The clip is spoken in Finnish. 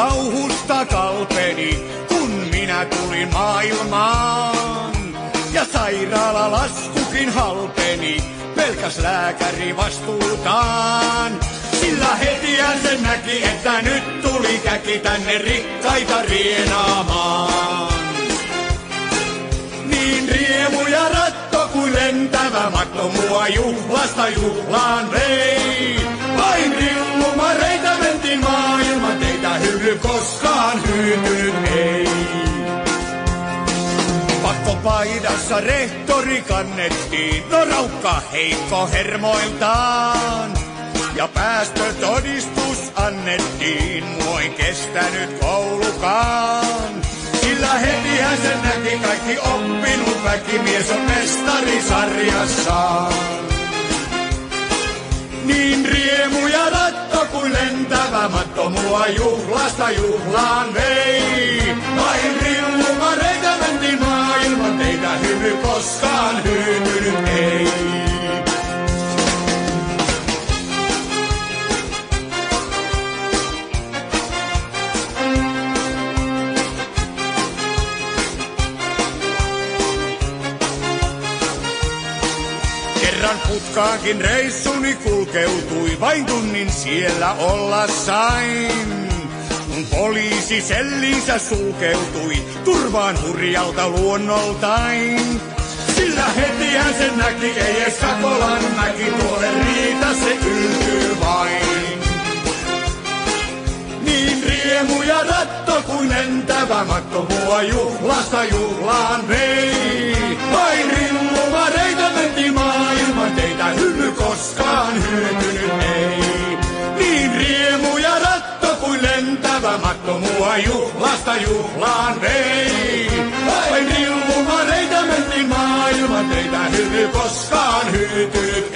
kauhusta kalpeni, kun minä tulin maailmaan. Ja sairaalalaskukin halpeni, pelkäs lääkäri vastuutaan. Sillä hetihän sen näki, että nyt tuli käki tänne rikkaita rienaamaan. Niin riemu ja ratto kuin lentävä matto mua juhlasta juhlaan vei. Vain rillumareita mentiin maailman teitä, hymy koskaan hyytynyt ei. Pakkopaidassa rehtori kannettiin, no raukka heikko hermoiltaan. Ja päästötodistus annettiin, muoin kestänyt koulukaan. Sillä hetihän sen näki kaikki oppinut väki, mies on mestari sarjassaan. Niin riemu ja ratto kuin lentävä matto mua juhlasta juhlaan vei. Vain rillumareita mentiin maailman teitä, hymy koskaan hyytynyt ei. Kerran putkaankin reissuni kulkeutui, vain tunnin siellä olla sain. Kun poliisi sellinsä sulkeutui, turvaan hurjalta luonnoltain. Sillä hetihän sen näki, ei ees Kakolan mäki, tuolle riitä se yltyy vain. Niin riemu ja ratto kuin lentävä matto mua juhlasta juhlaan vei. Vain rillumareita mentiin maailman teitä, hymy koskaan hyytynyt ei. Niin riemu ja ratto kuin lentävä matto mua juhlasta juhlaan vei. Vain rillumareita mentiin maailman teitä, hymy koskaan hyytynyt